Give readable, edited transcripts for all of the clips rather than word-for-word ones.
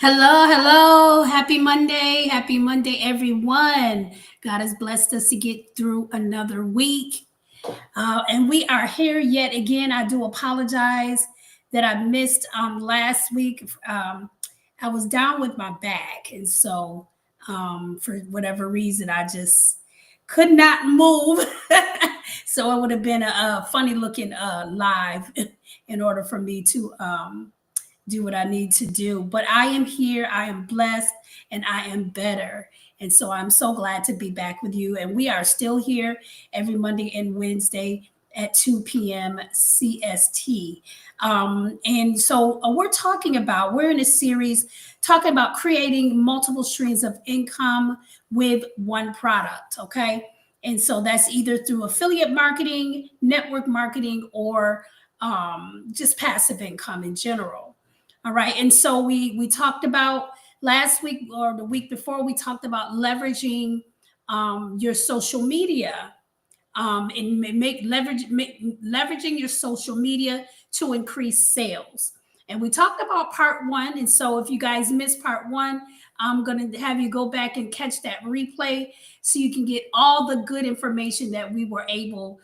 Hello, hello. Happy Monday. Happy Monday, everyone. God has blessed us to get through another week. And we are here yet again. I do apologize that I missed last week. I was down with my back. And so, for whatever reason, I just could not move. So it would have been a funny looking live in order for me to do what I need to do. But I am here, I am blessed, and I am better. And so I'm so glad to be back with you. And we are still here every Monday and Wednesday at 2 p.m. CST. And so we're in a series talking about creating multiple streams of income with one product. Okay. And so that's either through affiliate marketing, network marketing, or just passive income in general. All right. And so we talked about last week or the week before, we talked about leveraging your social media and leveraging your social media to increase sales. And we talked about part one. And so if you guys missed part one, I'm going to have you go back and catch that replay so you can get all the good information that we were able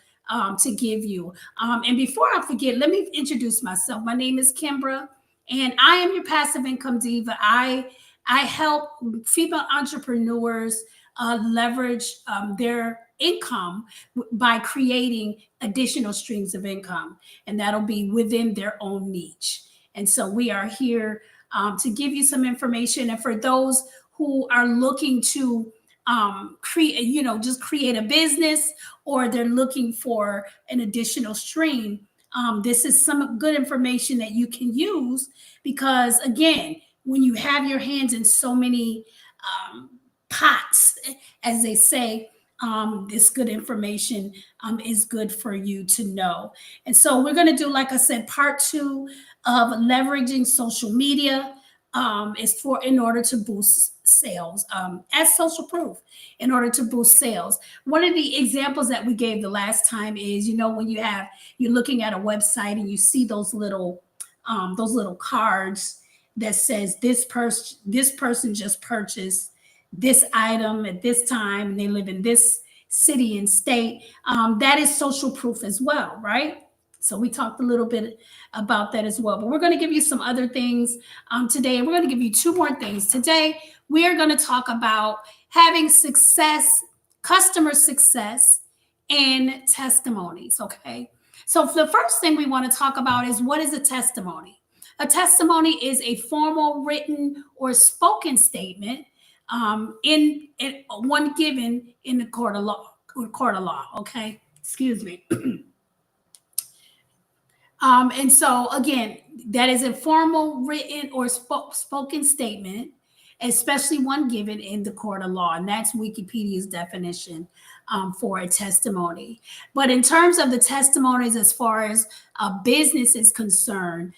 to give you. And before I forget, let me introduce myself. My name is Kimbra, and I am your passive income diva. I help female entrepreneurs leverage their income by creating additional streams of income, and that'll be within their own niche. And so we are here to give you some information. And for those who are looking to create, just create a business, or they're looking for an additional stream, this is some good information that you can use because, again, when you have your hands in so many pots, as they say, this good information is good for you to know. And so we're going to do, like I said, part two of leveraging social media is for in order to boost sales as social proof in order to boost sales. One of the examples that we gave the last time is, when you're looking at a website and you see those little cards that says this person just purchased this item at this time and they live in this city and state. That is social proof as well, right? So we talked a little bit about that as well. But we're going to give you some other things today. And we're going to give you two more things. Today, we are going to talk about having success, customer success, and testimonies. Okay. So the first thing we want to talk about is, what is a testimony? A testimony is a formal written or spoken statement in one given in the court of law. Okay. Excuse me. And so, again, that is a formal written or spoken statement, especially one given in the court of law. And that's Wikipedia's definition for a testimony. But in terms of the testimonies, as far as a business is concerned,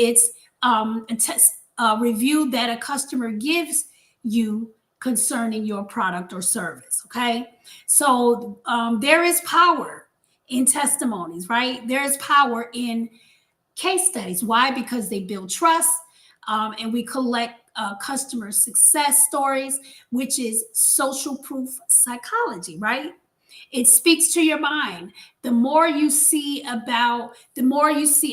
it's a review that a customer gives you concerning your product or service. Okay. So there is power in testimonies, right? There's power in case studies. Why? Because they build trust, and we collect customer success stories, which is social proof psychology, right? It speaks to your mind. The more you see a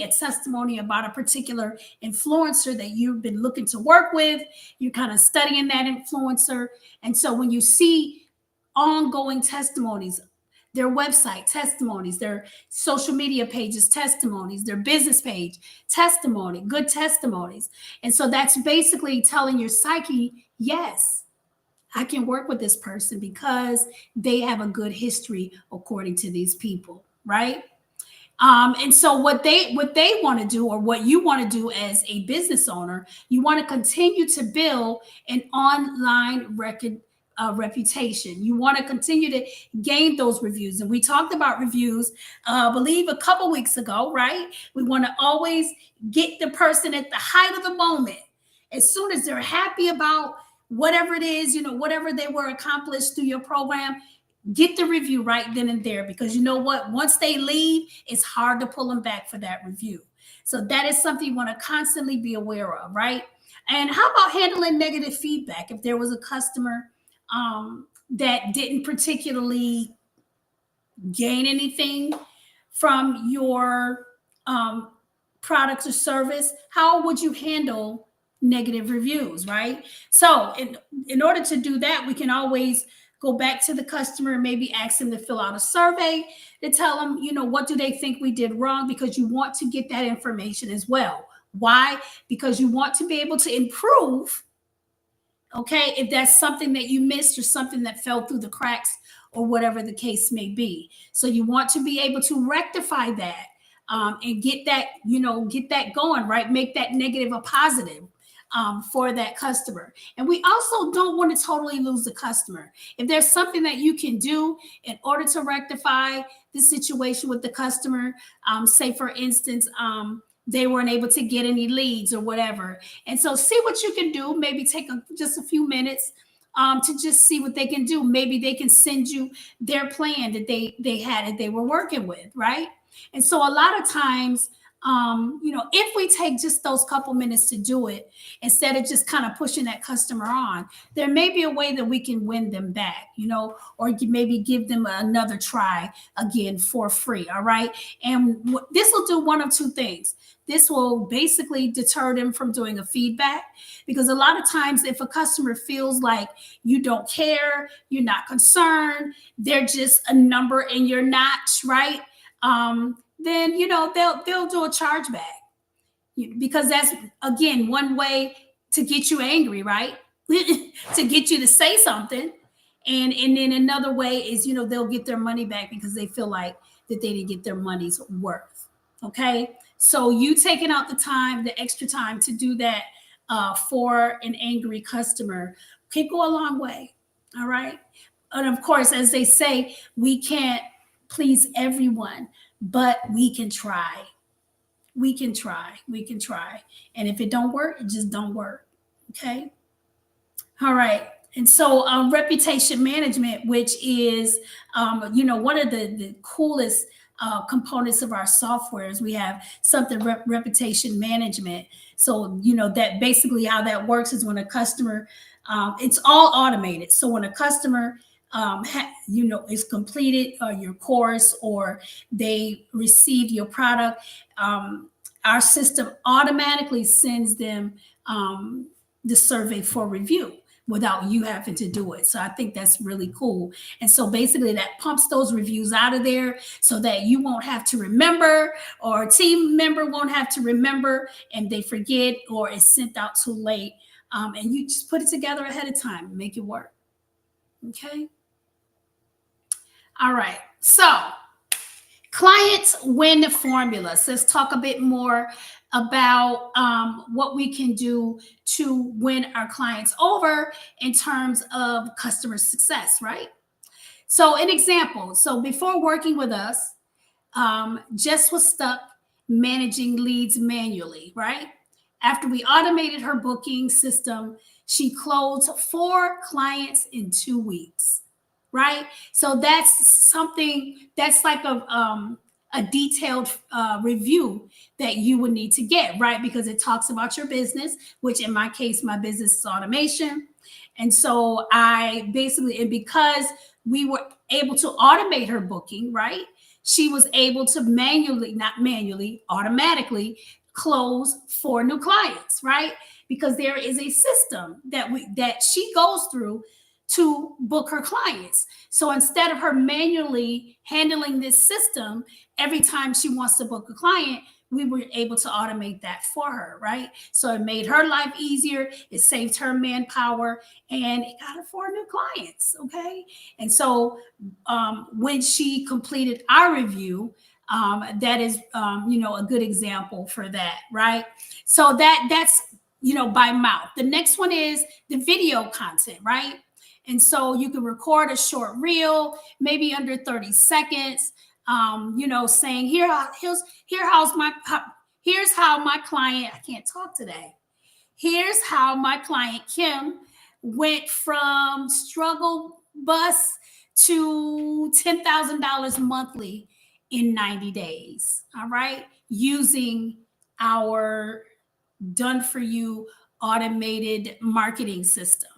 testimony about a particular influencer that you've been looking to work with, you're kind of studying that influencer. And so when you see ongoing testimonies, their website testimonies, their social media pages testimonies, their business page testimony, good testimonies. And so that's basically telling your psyche, yes, I can work with this person because they have a good history according to these people, right? And so what they want to do, or what you want to do as a business owner, you want to continue to build an online reputation. You want to continue to gain those reviews. And we talked about reviews, I believe a couple weeks ago, right? We want to always get the person at the height of the moment. As soon as they're happy about whatever it is, whatever they were accomplished through your program, get the review right then and there, because you know what? Once they leave, it's hard to pull them back for that review. So that is something you want to constantly be aware of, right? And how about handling negative feedback? If there was a customer that didn't particularly gain anything from your um, product or service, how would you handle negative reviews, right? So, in order to do that, we can always go back to the customer and maybe ask them to fill out a survey to tell them, what do they think we did wrong, because you want to get that information as well. Why? Because you want to be able to improve, okay, if that's something that you missed or something that fell through the cracks or whatever the case may be. So you want to be able to rectify that, and get that, get that going, right? Make that negative a positive, for that customer. And we also don't want to totally lose the customer. If there's something that you can do in order to rectify the situation with the customer, say for instance, they weren't able to get any leads or whatever. And so see what you can do. Maybe take just a few minutes, to just see what they can do. Maybe they can send you their plan that they had that they were working with, right? And so a lot of times, if we take just those couple minutes to do it, instead of just kind of pushing that customer on, there may be a way that we can win them back, or maybe give them another try again for free. All right. And this will do one of two things. This will basically deter them from doing a feedback, because a lot of times if a customer feels like you don't care, you're not concerned, they're just a number and you're not, right? Then they'll do a chargeback, because that's, again, one way to get you angry, right? To get you to say something. And then another way is, they'll get their money back because they feel like that they didn't get their money's worth. Okay. So you taking out the time, the extra time to do that, for an angry customer, can go a long way. All right. And of course, as they say, we can't please everyone, but we can try. We can try. We can try. And if it don't work, it just don't work. Okay. All right. And so, reputation management, which is, one of the coolest components of our software, is we have something reputation management. So, that basically how that works is when a customer, it's all automated. So when a customer, is completed your course, or they received your product, our system automatically sends them the survey for review without you having to do it. So I think that's really cool. And so basically that pumps those reviews out of there so that you won't have to remember, or a team member won't have to remember and they forget, or it's sent out too late. And you just put it together ahead of time and make it work. Okay. All right. So clients win formula. So let's talk a bit more about what we can do to win our clients over in terms of customer success, right? So an example. So before working with us, Jess was stuck managing leads manually, right? After we automated her booking system, she closed 4 clients in 2 weeks, right? So that's something that's like a detailed review that you would need to get, right? Because it talks about your business, which in my case, my business is automation. And so I basically, and because we were able to automate her booking, right? She was able to automatically close 4 new clients, right? Because there is a system that she goes through to book her clients. So instead of her manually handling this system every time she wants to book a client, we were able to automate that for her, right? So it made her life easier. It saved her manpower, and it got her 4 new clients. Okay. And so when she completed our review, that is, a good example for that, right? So that's, by mouth. The next one is the video content, right? And so you can record a short reel, maybe under 30 seconds, saying here's how my client, I can't talk today. Here's how my client Kim went from struggle bus to $10,000 monthly in 90 days. All right. Using our done for you automated marketing system.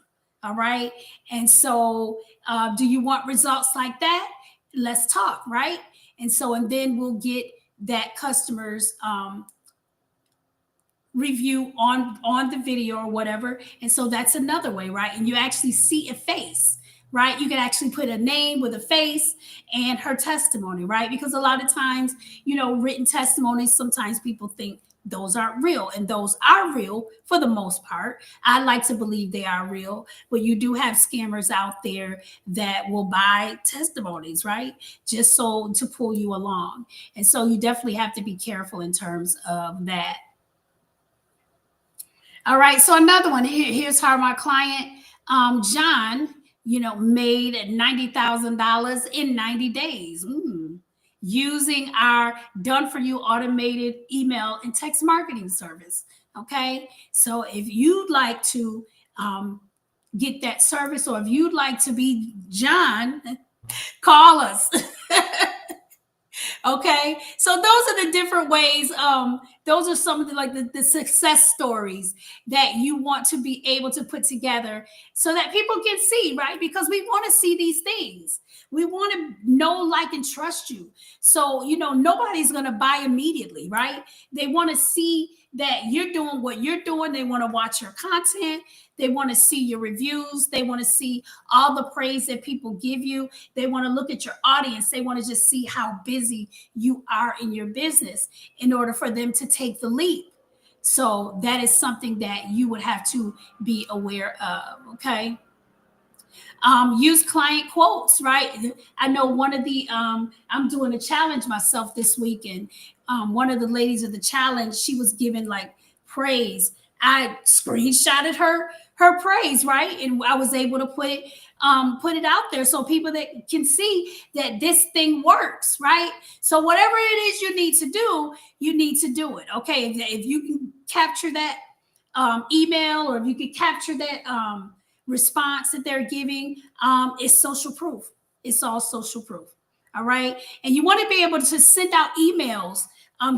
All right. And so, do you want results like that? Let's talk. Right. And so, and then we'll get that customer's review on the video or whatever. And so that's another way, right? And you actually see a face, right? You can actually put a name with a face and her testimony, right? Because a lot of times, written testimonies, sometimes people think those aren't real, and those are real for the most part. I like to believe they are real, but you do have scammers out there that will buy testimonies, right? Just so to pull you along. And so you definitely have to be careful in terms of that. All right. So another one. Here's how my client, John, made $90,000 in 90 days. Using our done for you automated email and text marketing service. Okay. So if you'd like to get that service, or if you'd like to be John, call us. Okay, so those are the different ways. Those are some of the success stories that you want to be able to put together so that people can see, right? Because we want to see these things. We want to know, like, and trust you. So, nobody's going to buy immediately, right? They want to see that you're doing what you're doing. They want to watch your content. They want to see your reviews. They want to see all the praise that people give you. They want to look at your audience. They want to just see how busy you are in your business in order for them to take the leap. So that is something that you would have to be aware of. Okay. Use client quotes, right? I know one of the I'm doing a challenge myself this week, and one of the ladies of the challenge, she was given like praise. I screenshotted her praise, right? And I was able to put it out there so people that can see that this thing works, right? So whatever it is you need to do it. Okay. If you can capture that email, or if you can capture that response that they're giving, it's social proof. It's all social proof. All right. And you want to be able to send out emails.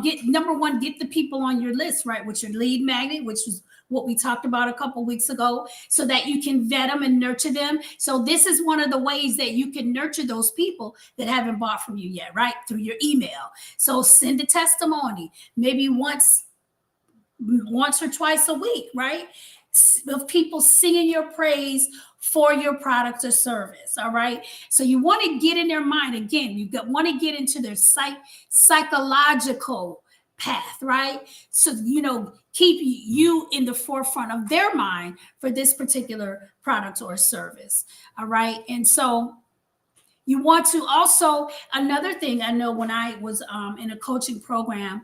Get the people on your list, right? With your lead magnet, which was what we talked about a couple weeks ago, so that you can vet them and nurture them. So this is one of the ways that you can nurture those people that haven't bought from you yet, right? Through your email. So send a testimony, maybe once or twice a week, right? Of people singing your praise for your product or service. All right. So you want to get in their mind again. Want to get into their psychological path, right? So, keep you in the forefront of their mind for this particular product or service. All right. And so you want to also, another thing, I know when I was in a coaching program,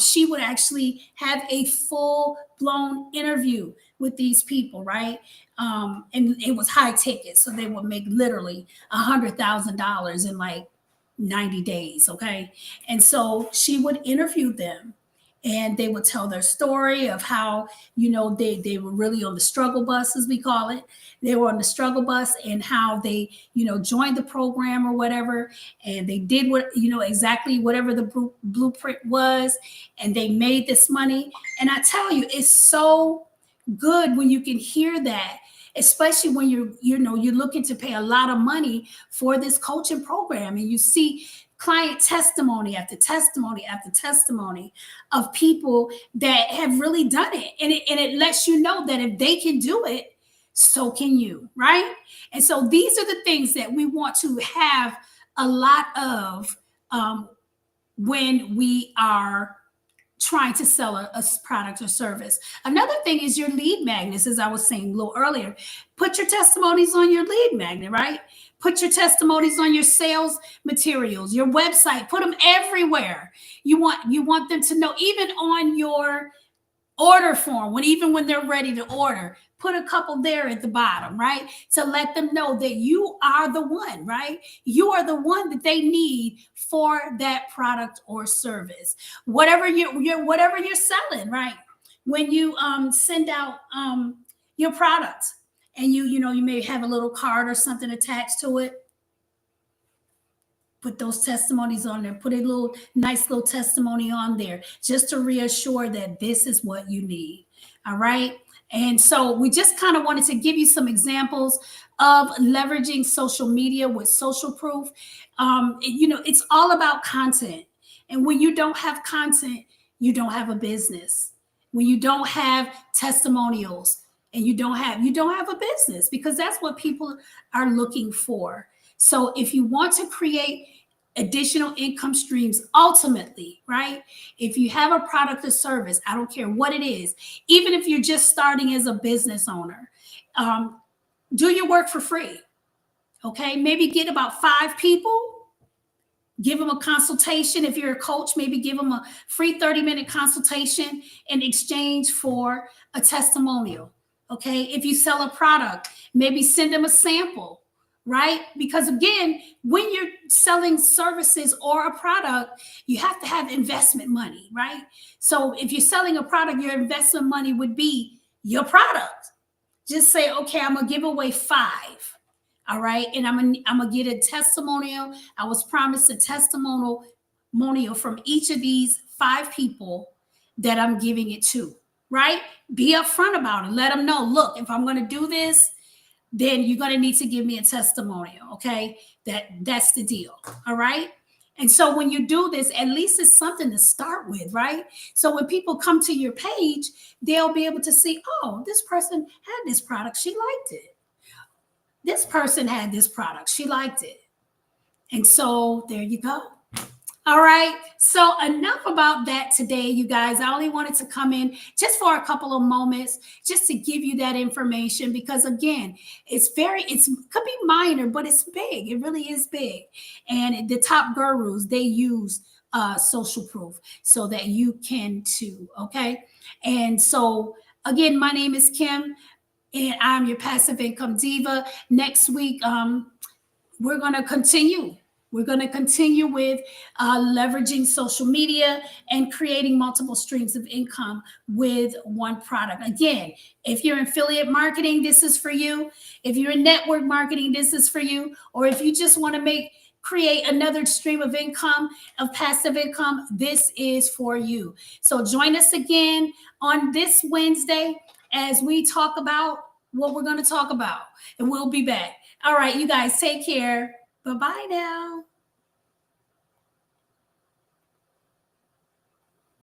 she would actually have a full blown interview with these people, right? And it was high ticket. So they would make literally $100,000 in like 90 days. Okay. And so she would interview them, and they would tell their story of how, they were really on the struggle bus, as we call it. They were on the struggle bus, and how they, joined the program or whatever. And they did exactly whatever the blueprint was, and they made this money. And I tell you, it's so good when you can hear that, especially when you're looking to pay a lot of money for this coaching program, and you see client testimony after testimony after testimony of people that have really done it. And it lets you know that if they can do it, so can you, right? And so these are the things that we want to have a lot of when we are trying to sell a product or service. Another thing is your lead magnets, as I was saying a little earlier. Put your testimonies on your lead magnet, right? Put your testimonies on your sales materials, your website. Put them everywhere. You want them to know, even on your order form, even when they're ready to order, put a couple there at the bottom, right? To let them know that you are the one, right? You are the one that they need for that product or service. Whatever you're selling, right? When you send out your product, and you may have a little card or something attached to it, Put those testimonies on there. Put a little nice little testimony on there just to reassure that this is what you need. All right. And so we just kind of wanted to give you some examples of leveraging social media with social proof. It's all about content. And when you don't have content, you don't have a business. When you don't have testimonials and you don't have a business, because that's what people are looking for. So if you want to create additional income streams, ultimately, right? If you have a product or service, I don't care what it is, even if you're just starting as a business owner, do your work for free. Okay, maybe get about 5 people, give them a consultation. If you're a coach, maybe give them a free 30-minute consultation in exchange for a testimonial. Okay, if you sell a product, maybe send them a sample, right? Because again, when you're selling services or a product, you have to have investment money, right? So if you're selling a product, your investment money would be your product. Just say, okay, I'm gonna give away 5. All right. And I'm gonna get a testimonial. I was promised a testimonial from each of these 5 people that I'm giving it to. Right? Be upfront about it. Let them know, look, if I'm gonna do this, then you're gonna need to give me a testimonial. Okay. That's the deal. All right. And so when you do this, at least it's something to start with, right? So when people come to your page, they'll be able to see, oh, this person had this product, she liked it. This person had this product, she liked it. And so there you go. All right. So enough about that today, you guys. I only wanted to come in just for a couple of moments, just to give you that information, because again, it could be minor, but it's big. It really is big. And the top gurus, they use social proof so that you can too. Okay. And so again, my name is Kim, and I'm your passive income diva. Next week, we're going to continue. We're going to continue with leveraging social media and creating multiple streams of income with one product. Again, if you're in affiliate marketing, this is for you. If you're in network marketing, this is for you. Or if you just want to create another stream of income, of passive income, this is for you. So join us again on this Wednesday as we talk about what we're going to talk about, and we'll be back. All right, you guys, take care. Bye-bye now.